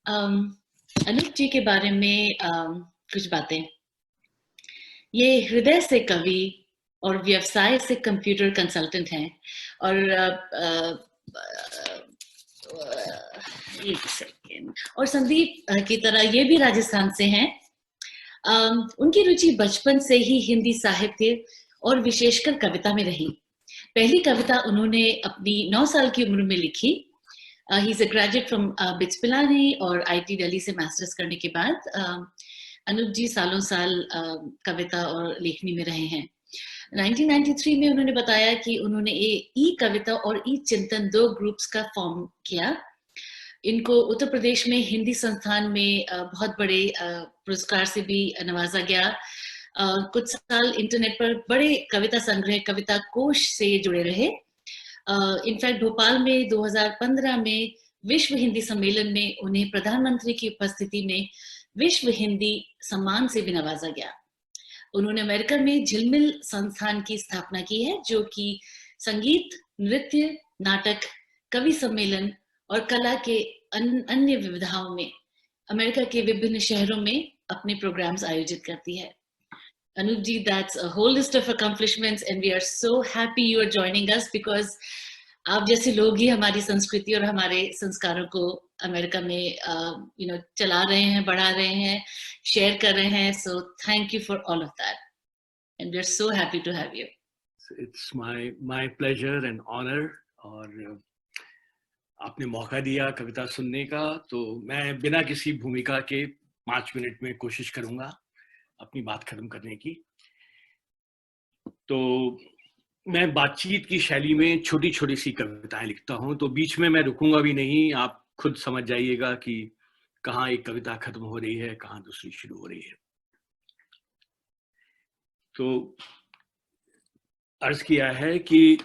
अनूप जी के बारे में कुछ बातें। ये हृदय से कवि और व्यवसाय से कंप्यूटर कंसल्टेंट हैं और एक सेकेंड, और संदीप की तरह ये भी राजस्थान से हैं। उनकी रुचि बचपन से ही हिंदी साहित्य और विशेषकर कविता में रही। पहली कविता उन्होंने अपनी 9 साल की उम्र में लिखी। He is a graduate from bits Pilani और आईटी दिल्ली से मास्टर्स करने के बाद अनूप जी सालों साल कविता और लेखनी में रहे हैं। 1993 में उन्होंने बताया कि उन्होंने ई कविता और ई चिंतन 2 ग्रुप्स का फॉर्म किया। इनको उत्तर प्रदेश में हिंदी संस्थान में बहुत बड़े पुरस्कार से भी नवाजा गया। कुछ साल इंटरनेट पर बड़े कविता संग्रह, कविता कोश से जुड़े रहे। इनफैक्ट भोपाल में 2015 में विश्व हिंदी सम्मेलन में उन्हें प्रधानमंत्री की उपस्थिति में विश्व हिंदी सम्मान से भी नवाजा गया। उन्होंने अमेरिका में झिलमिल संस्थान की स्थापना की है, जो कि संगीत, नृत्य, नाटक, कवि सम्मेलन और कला के अन्य विविधाओं में अमेरिका के विभिन्न शहरों में अपने प्रोग्राम्स आयोजित करती है। Anup ji, that's a whole list of accomplishments and we are so happy you are joining us because आप जैसे लोग ही हमारी संस्कृति और हमारे संस्कारों को अमेरिका में चला रहे हैं, बढ़ा रहे हैं, शेयर कर रहे हैं. So thank you for all of that and we are so happy to have you. It's my pleasure and honor. और आपने मौका दिया कविता सुनने का, तो मैं बिना किसी भूमिका के 5 मिनट में कोशिश करूंगा अपनी बात खत्म करने की। तो मैं बातचीत की शैली में छोटी छोटी सी कविताएं लिखता हूं, तो बीच में मैं रुकूंगा भी नहीं। आप खुद समझ जाइएगा कि कहाँ एक कविता खत्म हो रही है, कहाँ दूसरी शुरू हो रही है। तो अर्ज किया है कि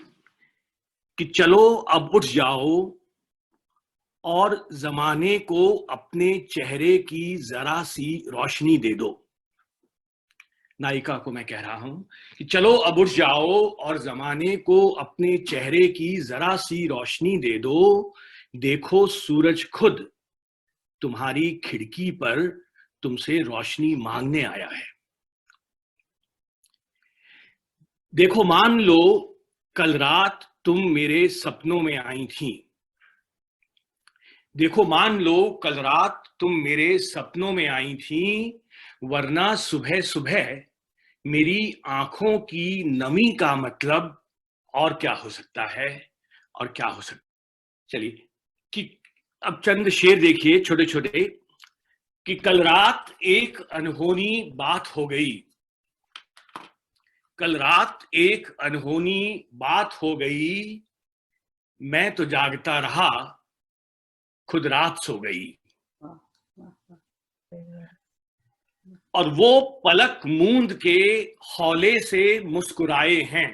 चलो अब उठ जाओ और जमाने को अपने चेहरे की जरा सी रोशनी दे दो। नायिका को मैं कह रहा हूं कि चलो अब उठ जाओ और जमाने को अपने चेहरे की जरा सी रोशनी दे दो। देखो सूरज खुद तुम्हारी खिड़की पर तुमसे रोशनी मांगने आया है। देखो मान लो कल रात तुम मेरे सपनों में आई थी। देखो मान लो कल रात तुम मेरे सपनों में आई थी, वरना सुबह सुबह मेरी आंखों की नमी का मतलब और क्या हो सकता है, और क्या हो सकता। चलिए कि अब चंद शेर देखिए छोटे छोटे। कि कल रात एक अनहोनी बात हो गई। कल रात एक अनहोनी बात हो गई, मैं तो जागता रहा, खुद रात सो गई। और वो पलक मूंद के हौले से मुस्कुराए हैं।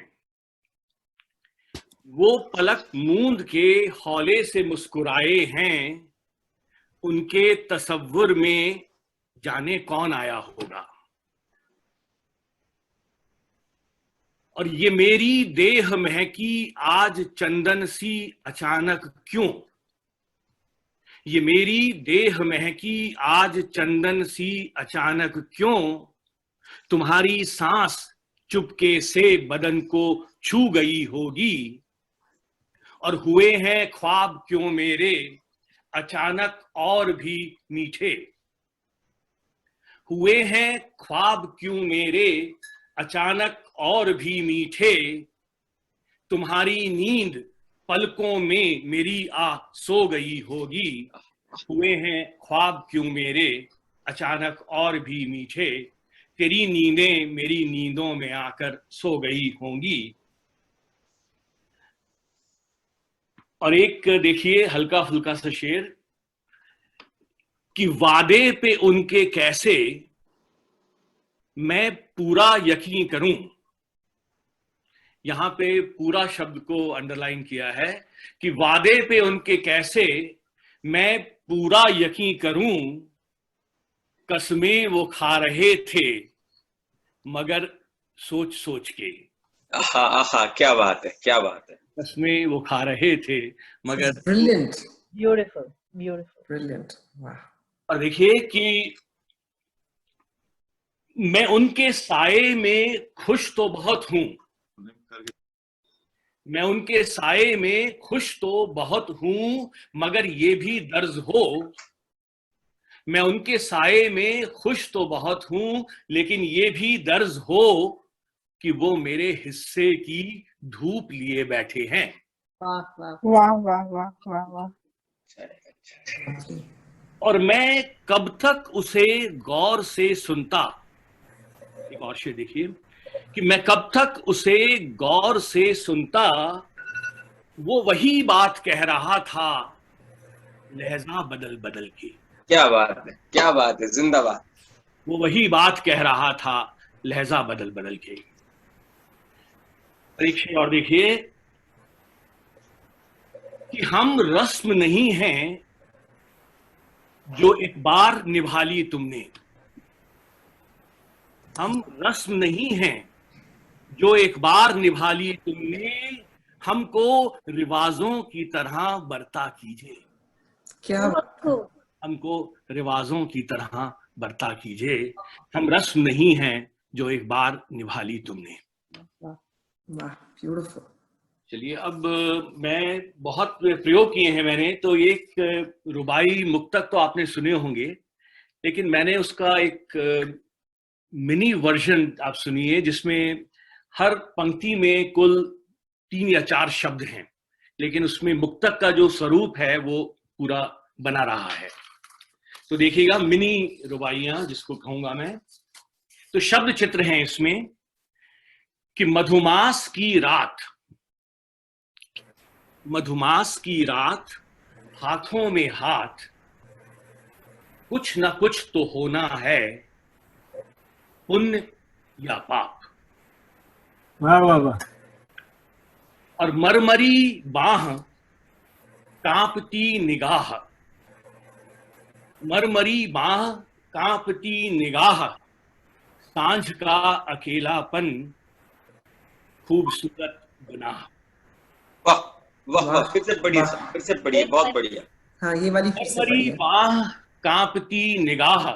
वो पलक मूंद के हौले से मुस्कुराए हैं, उनके तसव्वुर में जाने कौन आया होगा। और ये मेरी देह महकी आज चंदन सी अचानक क्यों। ये मेरी देह महकी आज चंदन सी अचानक क्यों। तुम्हारी सांस चुपके से बदन को छू गई होगी। और हुए हैं ख्वाब क्यों मेरे अचानक और भी मीठे। हुए हैं ख्वाब क्यों मेरे अचानक और भी मीठे। तुम्हारी नींद पलकों में मेरी आ सो गई होगी। हुए हैं ख्वाब क्यों मेरे अचानक और भी मीठे। तेरी नींदें मेरी नींदों में आकर सो गई होंगी। और एक देखिए हल्का फुल्का सा शेर कि वादे पे उनके कैसे मैं पूरा यकीन करूं। यहां पे पूरा शब्द को अंडरलाइन किया है कि वादे पे उनके कैसे मैं पूरा यकीन करूं। कसमें वो खा रहे थे मगर सोच सोच के। आहा, क्या बात है, क्या बात है। कसमें वो खा रहे थे मगर Brilliant. Beautiful, beautiful. Brilliant. Wow. और देखिए कि मैं उनके साए में खुश तो बहुत हूं, मैं उनके साए में खुश तो बहुत हूं, मगर ये भी दर्ज हो, मैं उनके साए में खुश तो बहुत हूं, लेकिन ये भी दर्ज हो कि वो मेरे हिस्से की धूप लिए बैठे हैं। वाह वाह वाह वाह वाह वाह वाह। और मैं कब तक उसे गौर से सुनता, एक और शेर देखिए, कि मैं कब तक उसे गौर से सुनता, वो वही बात कह रहा था लहजा बदल बदल के। क्या बात है, क्या बात है, जिंदाबाद। वो वही बात कह रहा था लहजा बदल बदल के। देखिए और देखिए कि हम रस्म नहीं हैं जो एक बार निभा ली तुमने, हम रस्म नहीं हैं जो एक बार निभा ली तुमने, हमको रिवाजों की तरह बरता कीजिए, क्या बात है। हमको रिवाजों की तरह बरता कीजिए, हम रस्म नहीं हैं जो एक बार निभा ली तुमने। वाह, ब्यूटीफुल। चलिए अब मैं बहुत प्रयोग किए हैं मैंने, तो एक रुबाई मुक्तक तो आपने सुने होंगे, लेकिन मैंने उसका एक मिनी वर्जन आप सुनिए, जिसमें हर पंक्ति में कुल 3 या 4 शब्द हैं, लेकिन उसमें मुक्तक का जो स्वरूप है वो पूरा बना रहा है। तो देखिएगा मिनी रुबाइयां जिसको कहूंगा मैं। तो शब्द चित्र हैं इसमें कि मधुमास की रात, मधुमास की रात, हाथों में हाथ, कुछ ना कुछ तो होना है, पुण्य या पाप। वाह वाह वाह। और मरमरी बाह, कांपती निगाह, मरमरी बाह, कांपती निगाह, सांझ का अकेलापन, खूबसूरत गुनाह। वाह वाह वाह, वाह, फिर से पढ़िए, वाह। फिर से पढ़िए, बहुत बढ़िया। हाँ, ये वाली फिर से मरमरी पढ़िए। बाह, कांपती निगाह,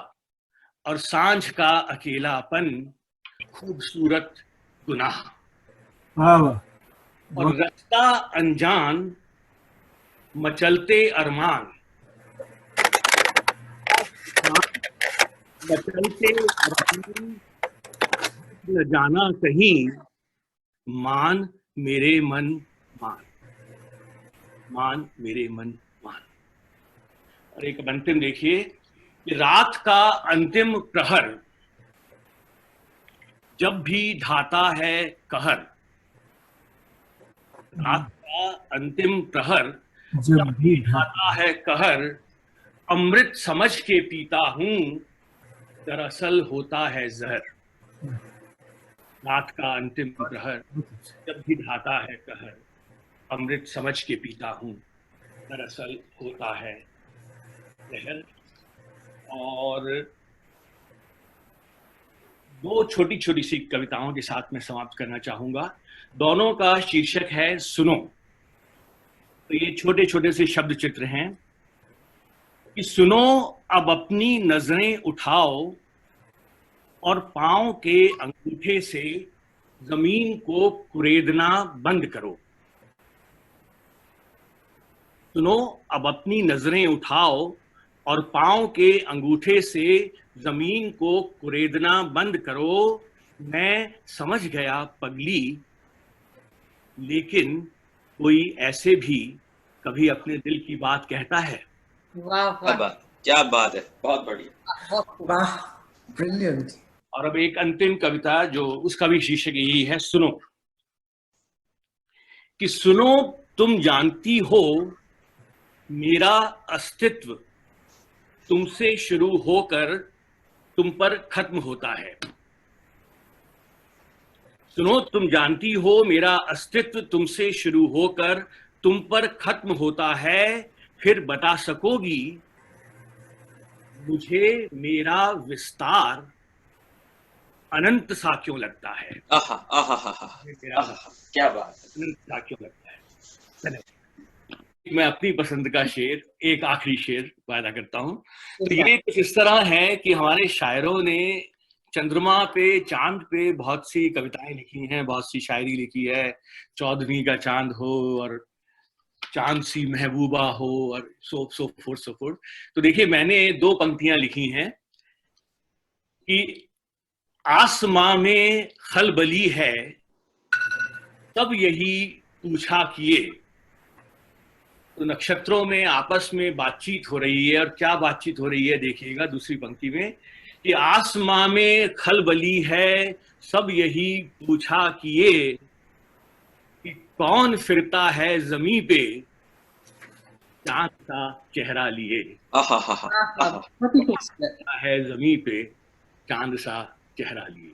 और सांझ का अकेलापन, खूबसूरत गुनाह। वाह वाह। और रास्ता अनजान, मचलते अरमान, मचलते अरमान, न जाना कहीं, मान मेरे मन मान, मान मेरे मन मान। और एक अंतिम देखिए कि रात का अंतिम प्रहर, जब भी ढाता है कहर, रात का अंतिम प्रहर जब भी ढाता है कहर, अमृत समझ के पीता हूं, दरअसल होता है जहर। रात का अंतिम प्रहर, जब भी ढाता है कहर, अमृत समझ के पीता हूं, दरअसल होता है जहर। और 2 छोटी छोटी सी कविताओं के साथ मैं समाप्त करना चाहूंगा। दोनों का शीर्षक है सुनो। तो ये छोटे छोटे से शब्द चित्र हैं कि सुनो अब अपनी नजरें उठाओ, और पांव के अंगूठे से जमीन को कुरेदना बंद करो। सुनो अब अपनी नजरें उठाओ, और पांव के अंगूठे से जमीन को कुरेदना बंद करो। मैं समझ गया पगली, लेकिन कोई ऐसे भी कभी अपने दिल की बात कहता है। वाह क्या वाह, बात, क्या बात है, बहुत बढ़िया। बहुत खूब। वाह, ब्रिलियंट। और अब एक अंतिम कविता जो उसका भी शीर्षक यही है, सुनो। कि सुनो तुम जानती हो मेरा अस्तित्व तुमसे शुरू होकर तुम पर खत्म होता है। सुनो तुम जानती हो मेरा अस्तित्व तुमसे शुरू होकर तुम पर खत्म होता है, फिर बता सकोगी मुझे मेरा विस्तार अनंत सा क्यों लगता है। आहा आहा आहा, मेरा आहा, क्या बात है। अनंत सा क्यों लगता है। धन्यवाद। मैं अपनी पसंद का शेर, एक आखिरी शेर वादा करता हूँ। तो ये कुछ इस तरह है कि हमारे शायरों ने चंद्रमा पे, चांद पे बहुत सी कविताएं लिखी हैं, बहुत सी शायरी लिखी है। चौदहवीं का चांद हो और चांद सी महबूबा हो और सो फोर्थ। तो देखिए, मैंने 2 पंक्तियां लिखी हैं कि आसमां में खलबली है, तब यही पूछा किए। तो नक्षत्रों में आपस में बातचीत हो रही है, और क्या बातचीत हो रही है देखिएगा दूसरी पंक्ति में, कि आसमां में खलबली है, सब यही पूछा किए कि कौन फिरता है जमीन पे चांद सा चेहरा लिए। आहा हा हा बहुत ही खूबसूरत। है जमीन पे चांद सा चेहरा लिए।